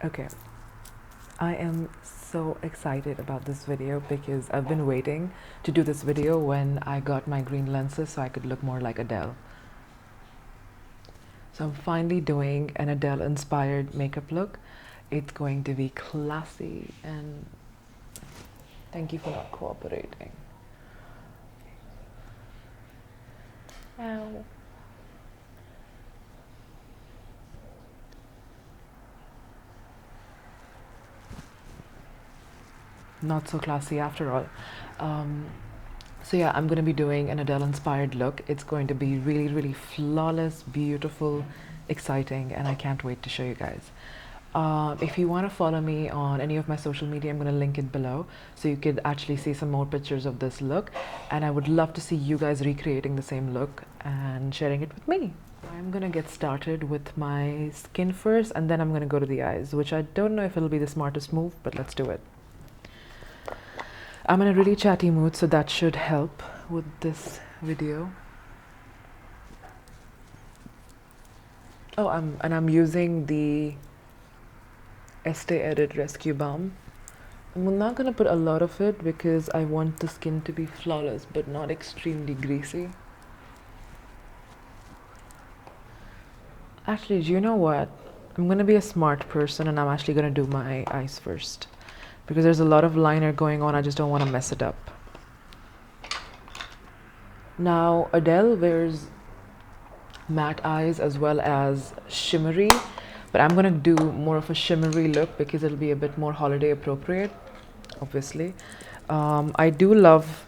Okay, I am so excited about this video because I've been waiting to do this video when I got my green lenses so I could look more like Adele. So I'm finally doing an Adele inspired makeup look. It's going to be classy, and thank you for not cooperating. Ow. Not so classy after all. So yeah, I'm going to be doing an Adele inspired look. It's going to be really, really flawless, beautiful, exciting, and I can't wait to show you guys. If you want to follow me on any of my social media, I'm going to link it below so you could actually see some more pictures of this look. And I would love to see you guys recreating the same look and sharing it with me. I'm going to get started with my skin first, and then I'm going to go to the eyes, which I don't know if it'll be the smartest move, but let's do it. I'm in a really chatty mood, so that should help with this video. Oh, I'm using the Estee Edit Rescue Balm. I'm not gonna put a lot of it because I want the skin to be flawless but not extremely greasy. Actually, do you know what? I'm gonna be a smart person and I'm actually gonna do my eyes first because there's a lot of liner going on. I just don't want to mess it up. Now, Adele wears matte eyes as well as shimmery, but I'm gonna do more of a shimmery look because it'll be a bit more holiday appropriate, obviously. I do love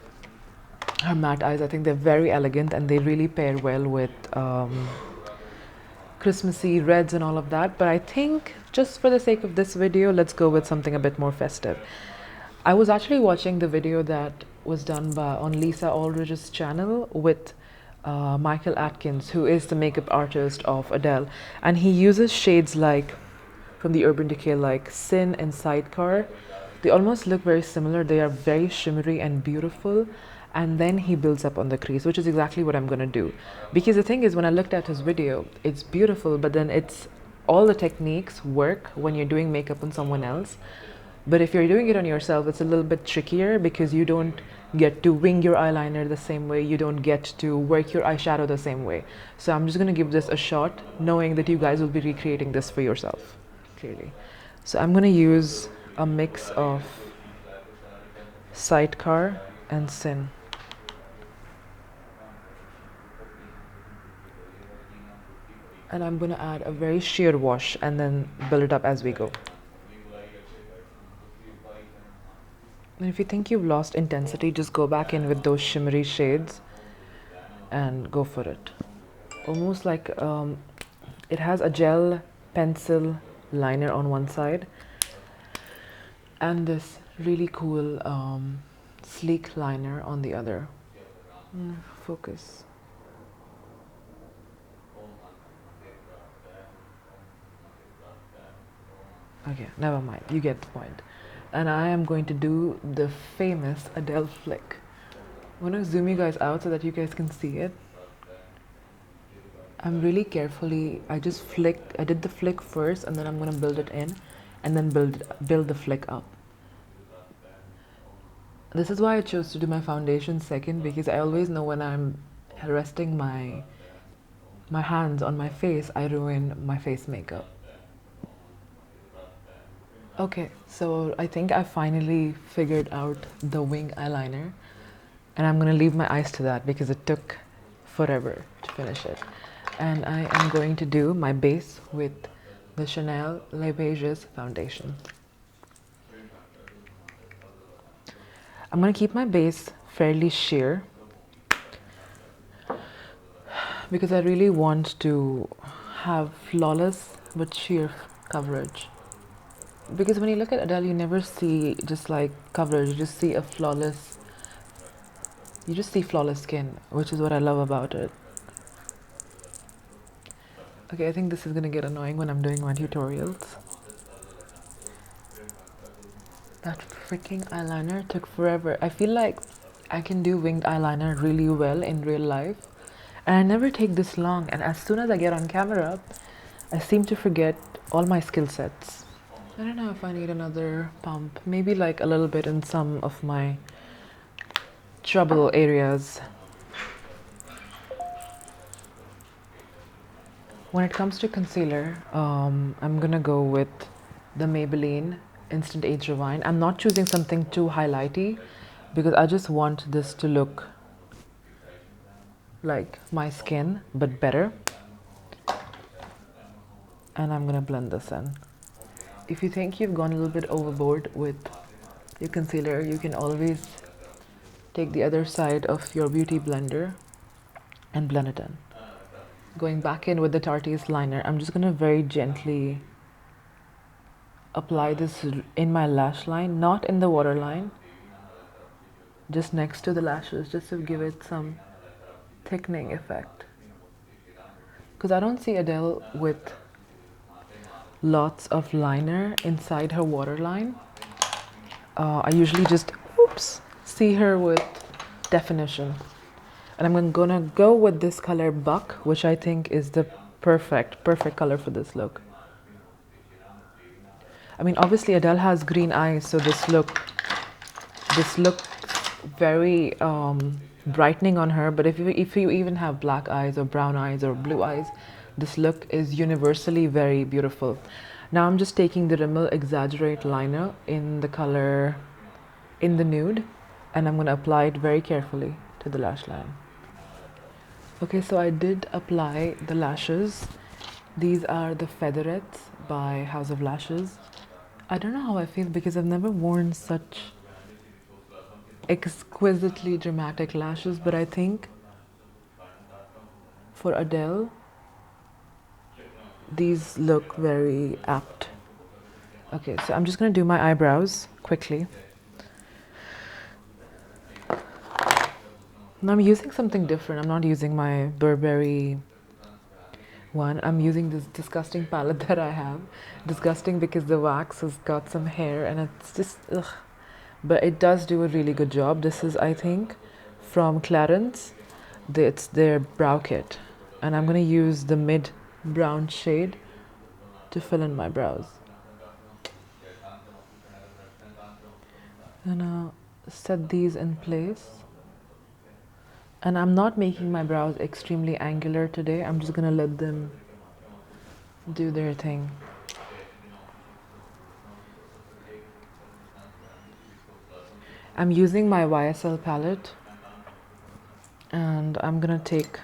her matte eyes. I think they're very elegant and they really pair well with Christmassy reds and all of that, but I think just for the sake of this video, let's go with something a bit more festive. I was actually watching the video that was done on Lisa Aldridge's channel with Michael Atkins, who is the makeup artist of Adele, and he uses shades like from the Urban Decay like Sin and Sidecar. They almost look very similar. They are very shimmery and beautiful, and then he builds up on the crease, which is exactly what I'm gonna do. Because the thing is, when I looked at his video, it's beautiful, but then it's all the techniques work when you're doing makeup on someone else. But if you're doing it on yourself, it's a little bit trickier because you don't get to wing your eyeliner the same way, you don't get to work your eyeshadow the same way. So I'm just gonna give this a shot, knowing that you guys will be recreating this for yourself, clearly. So I'm gonna use a mix of Sidecar and Sin. And I'm gonna add a very sheer wash and then build it up as we go. And if you think you've lost intensity, just go back in with those shimmery shades and go for it. Almost like it has a gel pencil liner on one side and this really cool sleek liner on the other. Focus. Okay, never mind. You get the point. And I am going to do the famous Adele flick. I'm going to zoom you guys out so that you guys can see it. I'm really carefully, I did the flick first and then I'm going to build it in and then build the flick up. This is why I chose to do my foundation second, because I always know when I'm resting my hands on my face, I ruin my face makeup. Okay, so I think I finally figured out the wing eyeliner, and I'm gonna leave my eyes to that because it took forever to finish it. And I am going to do my base with the Chanel Les Beiges foundation. I'm gonna keep my base fairly sheer because I really want to have flawless but sheer coverage. Because when you look at Adele, you never see just like coverage, you just see flawless skin, which is what I love about it. Okay, I think this is gonna get annoying when I'm doing my tutorials. That freaking eyeliner took forever. I feel like I can do winged eyeliner really well in real life, and I never take this long, and as soon as I get on camera, I seem to forget all my skill sets. I don't know if I need another pump. Maybe like a little bit in some of my trouble areas. When it comes to concealer, I'm gonna go with the Maybelline Instant Age Rewind. I'm not choosing something too highlighty because I just want this to look like my skin but better. And I'm gonna blend this in. If you think you've gone a little bit overboard with your concealer, you can always take the other side of your beauty blender and blend it in. Going back in with the Tarte's liner, I'm just gonna very gently apply this in my lash line, not in the waterline, just next to the lashes, just to give it some thickening effect. Because I don't see Adele with lots of liner inside her waterline. I usually just, see her with definition. And I'm gonna go with this color Buck, which I think is the perfect color for this look. I mean, obviously Adele has green eyes, so this look very brightening on her. But if you even have black eyes or brown eyes or blue eyes, this look is universally very beautiful. Now I'm just taking the Rimmel Exaggerate liner in the color in the nude, and I'm gonna apply it very carefully to the lash line. Okay, so I did apply the lashes. These are the Featherettes by House of Lashes. I don't know how I feel because I've never worn such exquisitely dramatic lashes, but I think for Adele, these look very apt. Okay, so I'm just gonna do my eyebrows quickly. Now I'm using something different. I'm not using my Burberry one. I'm using this disgusting palette that I have. Disgusting because the wax has got some hair and it's just ugh. But it does do a really good job. This is, I think, from Clarins. It's their brow kit. And I'm gonna use the mid brown shade to fill in my brows. I'm gonna set these in place. And I'm not making my brows extremely angular today. I'm just gonna let them do their thing. I'm using my YSL palette, and I'm gonna take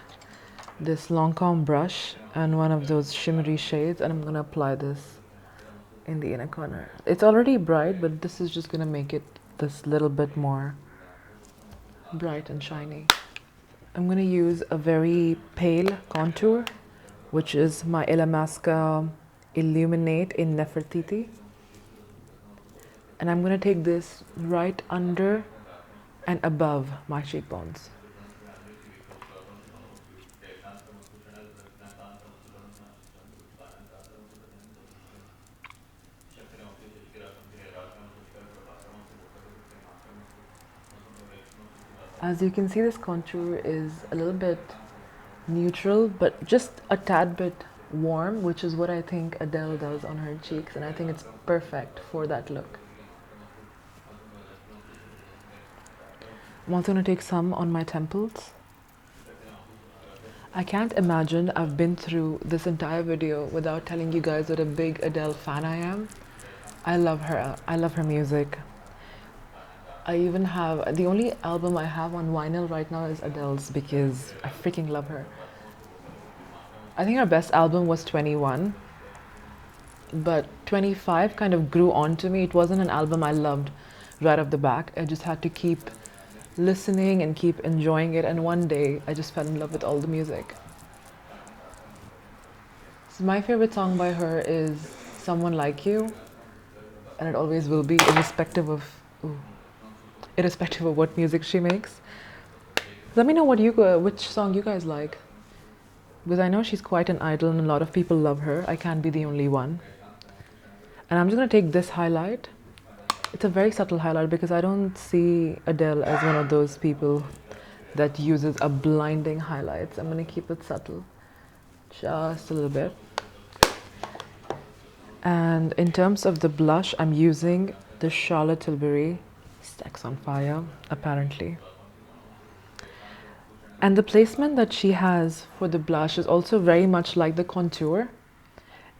this Lancome brush and one of those shimmery shades, and I'm gonna apply this in the inner corner. It's already bright, but this is just gonna make it this little bit more bright and shiny. I'm gonna use a very pale contour, which is my Illamasqua Illuminate in Nefertiti. And I'm gonna take this right under and above my cheekbones. As you can see, this contour is a little bit neutral, but just a tad bit warm, which is what I think Adele does on her cheeks, and I think it's perfect for that look. I'm also going to take some on my temples. I can't imagine I've been through this entire video without telling you guys what a big Adele fan I am. I love her. I love her music. I even have, the only album I have on vinyl right now is Adele's because I freaking love her. I think her best album was 21, but 25 kind of grew onto me. It wasn't an album I loved right off the back. I just had to keep listening and keep enjoying it, and one day I just fell in love with all the music. So my favorite song by her is Someone Like You, and it always will be, irrespective of what music she makes. Let me know which song you guys like, because I know she's quite an idol and a lot of people love her. I can't be the only one. And I'm just gonna take this highlight. It's a very subtle highlight because I don't see Adele as one of those people that uses a blinding highlights. I'm gonna keep it subtle, just a little bit. And in terms of the blush, I'm using the Charlotte Tilbury Stacks on Fire, apparently. And the placement that she has for the blush is also very much like the contour.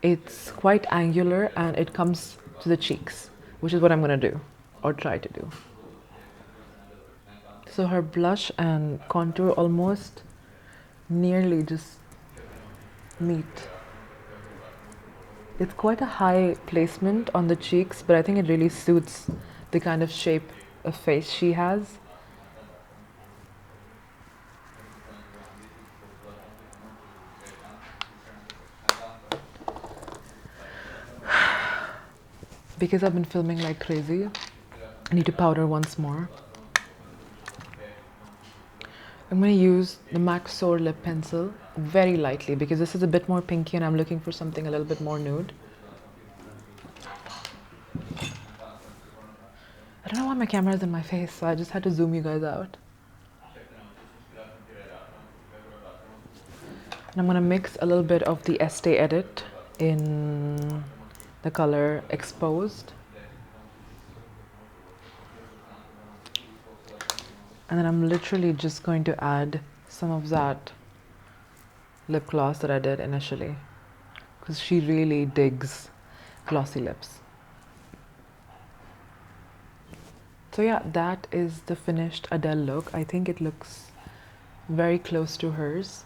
It's quite angular and it comes to the cheeks, which is what I'm going to do, or try to do. So her blush and contour almost nearly just meet. It's quite a high placement on the cheeks, but I think it really suits the kind of shape of face she has. Because I've been filming like crazy, I need to powder once more. I'm going to use the MAC Soar lip pencil very lightly because this is a bit more pinky and I'm looking for something a little bit more nude. I don't know why my camera is in my face, so I just had to zoom you guys out. And I'm going to mix a little bit of the Estee Edit in the color Exposed. And then I'm literally just going to add some of that lip gloss that I did initially, because she really digs glossy lips. So yeah, that is the finished Adele look. I think it looks very close to hers.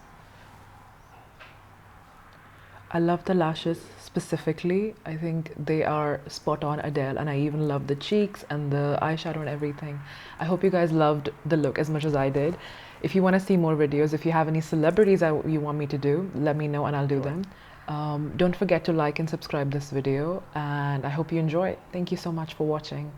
I love the lashes specifically. I think they are spot on Adele, and I even love the cheeks and the eyeshadow and everything. I hope you guys loved the look as much as I did. If you want to see more videos, if you have any celebrities you want me to do, let me know and I'll do them. Don't forget to like and subscribe this video, and I hope you enjoy. Thank you so much for watching.